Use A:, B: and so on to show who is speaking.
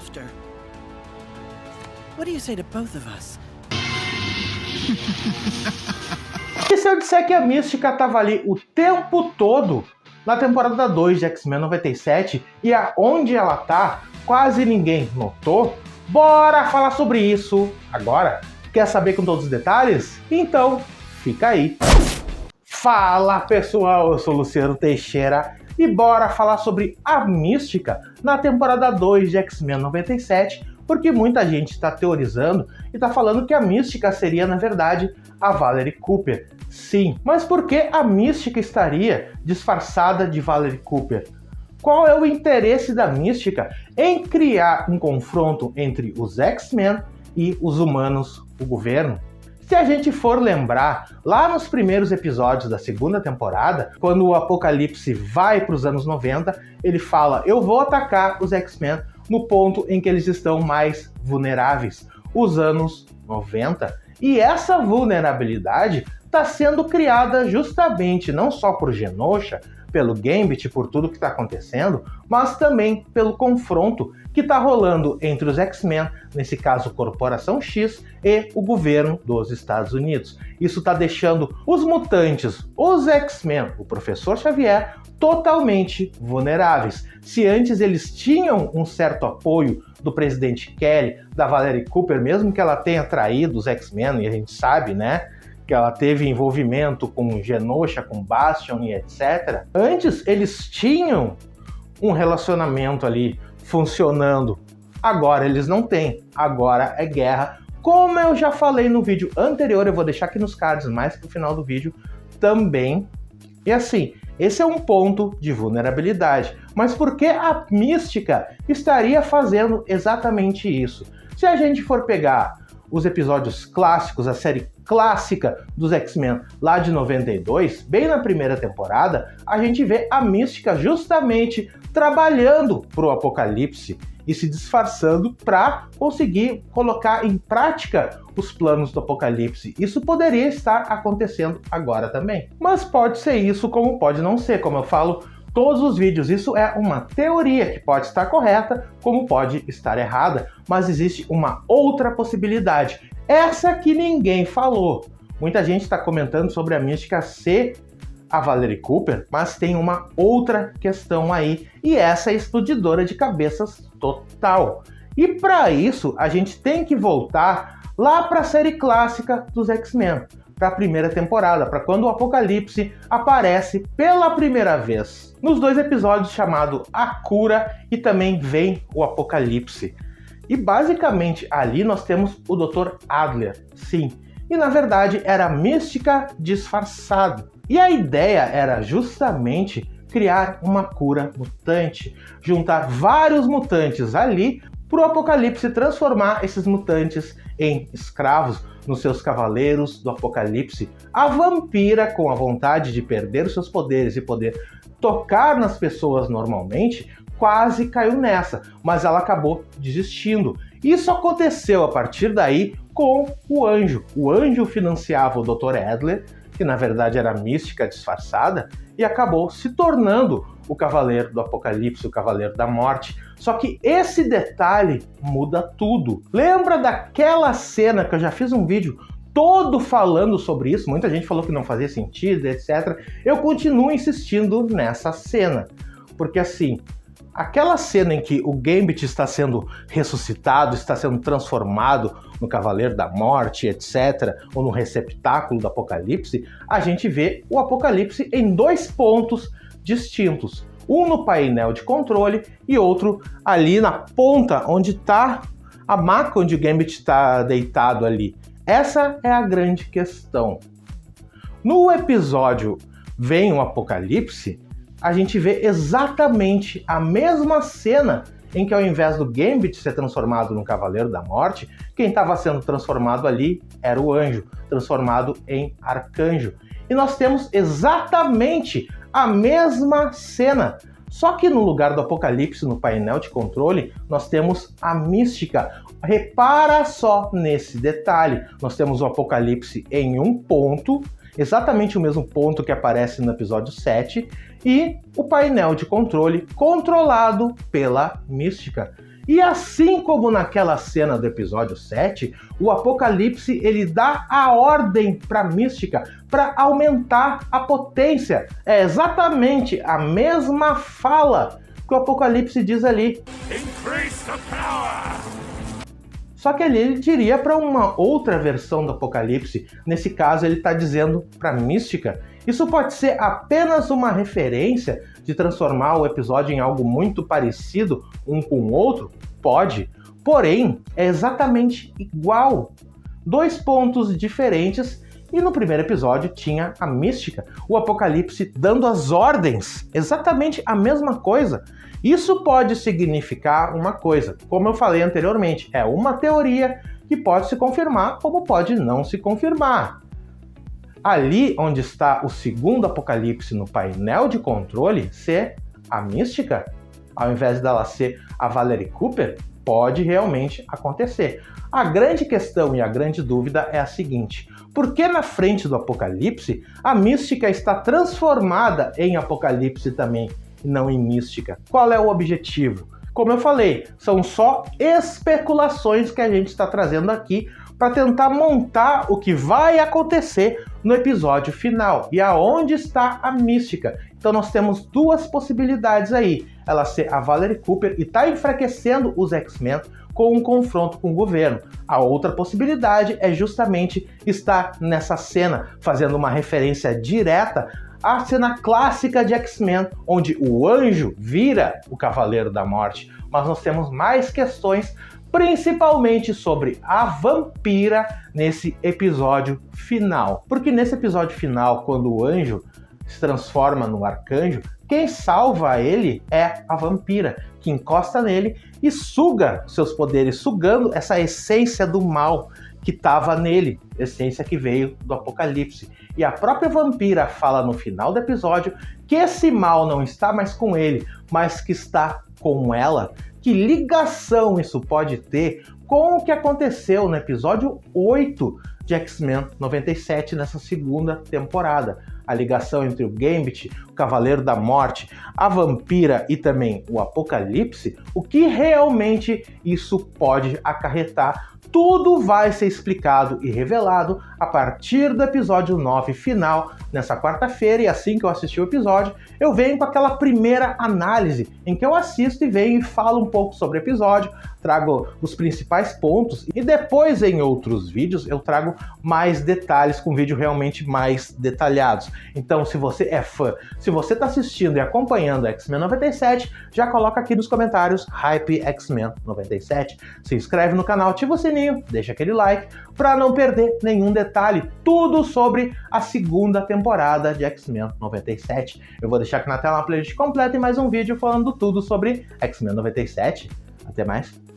A: after. What do you say to both of us?
B: E se eu disser que a Mística tava ali o tempo todo na temporada 2 de X-Men 97 e aonde ela tá, quase ninguém notou? Bora falar sobre isso agora! Quer saber com todos os detalhes? Então, fica aí! Fala pessoal, eu sou Luciano Teixeira e bora falar sobre a Mística na temporada 2 de X-Men 97, porque muita gente está teorizando e está falando que a Mística seria, na verdade, a Valerie Cooper. Sim, mas por que a Mística estaria disfarçada de Valerie Cooper? Qual é o interesse da Mística em criar um confronto entre os X-Men e os humanos, o governo? Se a gente for lembrar, lá nos primeiros episódios da segunda temporada, quando o Apocalipse vai para os anos 90, ele fala: eu vou atacar os X-Men no ponto em que eles estão mais vulneráveis, os anos 90. E essa vulnerabilidade está sendo criada justamente não só por Genosha, pelo Gambit, por tudo que está acontecendo, mas também pelo confronto que está rolando entre os X-Men, nesse caso Corporação X, e o governo dos Estados Unidos. Isso está deixando os mutantes, os X-Men, o Professor Xavier, totalmente vulneráveis. Se antes eles tinham um certo apoio do presidente Kelly, da Valerie Cooper, mesmo que ela tenha traído os X-Men, e a gente sabe, né, que ela teve envolvimento com Genosha, com Bastion e etc. Antes eles tinham um relacionamento ali funcionando. Agora eles não têm. Agora é guerra. Como eu já falei no vídeo anterior, eu vou deixar aqui nos cards mais pro final do vídeo também. E assim, esse é um ponto de vulnerabilidade. Mas por que a Mística estaria fazendo exatamente isso? Se a gente for pegar os episódios clássicos, a série clássica dos X-Men lá de 92, bem na primeira temporada, a gente vê a Mística justamente trabalhando pro Apocalipse e se disfarçando para conseguir colocar em prática os planos do Apocalipse. Isso poderia estar acontecendo agora também. Mas pode ser isso, como pode não ser, como eu falo todos os vídeos. Isso é uma teoria que pode estar correta, como pode estar errada, mas existe uma outra possibilidade. Essa que ninguém falou. Muita gente está comentando sobre a Mística ser a Valerie Cooper, mas tem uma outra questão aí, e essa é explodidora de cabeças total. E para isso, a gente tem que voltar lá para a série clássica dos X-Men, para a primeira temporada, para quando o Apocalipse aparece pela primeira vez. Nos dois episódios chamado A Cura e também vem o Apocalipse. E basicamente ali nós temos o Dr. Adler, sim. E na verdade era a Mística disfarçada. E a ideia era justamente criar uma cura mutante, juntar vários mutantes ali para o Apocalipse transformar esses mutantes em escravos, nos seus cavaleiros do Apocalipse. A vampira, com a vontade de perder os seus poderes e poder tocar nas pessoas normalmente, quase caiu nessa, mas ela acabou desistindo. Isso aconteceu a partir daí com o Anjo. O Anjo financiava o Dr. Adler, que na verdade era a Mística disfarçada, e acabou se tornando o Cavaleiro do Apocalipse, o Cavaleiro da Morte. Só que esse detalhe muda tudo. Lembra daquela cena que eu já fiz um vídeo todo falando sobre isso? Muita gente falou que não fazia sentido, etc. Eu continuo insistindo nessa cena, porque assim, aquela cena em que o Gambit está sendo ressuscitado, está sendo transformado no Cavaleiro da Morte, etc., ou no receptáculo do Apocalipse, a gente vê o Apocalipse em dois pontos distintos. Um no painel de controle e outro ali na ponta onde está a maca onde o Gambit está deitado ali. Essa é a grande questão. No episódio Vem o Apocalipse, a gente vê exatamente a mesma cena em que ao invés do Gambit ser transformado num Cavaleiro da Morte, quem estava sendo transformado ali era o Anjo, transformado em Arcanjo. E nós temos exatamente a mesma cena, só que no lugar do Apocalipse, no painel de controle, nós temos a Mística. Repara só nesse detalhe, nós temos o Apocalipse em um ponto, exatamente o mesmo ponto que aparece no episódio 7, e o painel de controle controlado pela Mística. E assim como naquela cena do episódio 7, o Apocalipse ele dá a ordem para Mística para aumentar a potência. É exatamente a mesma fala que o Apocalipse diz ali.
C: Increase the power!
B: Só que ali ele diria para uma outra versão do Apocalipse. Nesse caso ele está dizendo para Mística. Isso pode ser apenas uma referência de transformar o episódio em algo muito parecido um com o outro? Pode. Porém, é exatamente igual. 2 pontos diferentes e no primeiro episódio tinha a Mística, o Apocalipse dando as ordens, exatamente a mesma coisa. Isso pode significar uma coisa, como eu falei anteriormente, é uma teoria que pode se confirmar como pode não se confirmar. Ali onde está o segundo Apocalipse no painel de controle ser a Mística, ao invés dela ser a Valerie Cooper, pode realmente acontecer. A grande questão e a grande dúvida é a seguinte: por que na frente do Apocalipse a Mística está transformada em Apocalipse também, e não em Mística? Qual é o objetivo? Como eu falei, são só especulações que a gente está trazendo aqui para tentar montar o que vai acontecer no episódio final e aonde está a Mística. Então nós temos 2 possibilidades aí: ela ser a Valerie Cooper e tá enfraquecendo os X-Men com um confronto com o governo. A outra possibilidade é justamente estar nessa cena, fazendo uma referência direta à cena clássica de X-Men, onde o anjo vira o Cavaleiro da Morte. Mas nós temos mais questões, principalmente sobre a vampira nesse episódio final. Porque nesse episódio final, quando o anjo se transforma no arcanjo, quem salva ele é a vampira, que encosta nele e suga seus poderes, sugando essa essência do mal que estava nele, essência que veio do Apocalipse. E a própria vampira fala no final do episódio que esse mal não está mais com ele, mas que está com ela. Que ligação isso pode ter com o que aconteceu no episódio 8 de X-Men 97 nessa segunda temporada? A ligação entre o Gambit, o Cavaleiro da Morte, a vampira e também o Apocalipse, o que realmente isso pode acarretar? Tudo vai ser explicado e revelado a partir do episódio 9 final, nessa quarta-feira, e assim que eu assistir o episódio, eu venho com aquela primeira análise, em que eu assisto e venho e falo um pouco sobre o episódio, trago os principais pontos, e depois em outros vídeos eu trago mais detalhes, com vídeos realmente mais detalhados. Então, se você é fã, se você está assistindo e acompanhando X-Men 97, já coloca aqui nos comentários Hype X-Men 97, se inscreve no canal, ativa o sininho, deixa aquele like para não perder nenhum detalhe, tudo sobre a segunda temporada de X-Men 97. Eu vou deixar aqui na tela uma playlist completa e mais um vídeo falando tudo sobre X-Men 97. Até mais!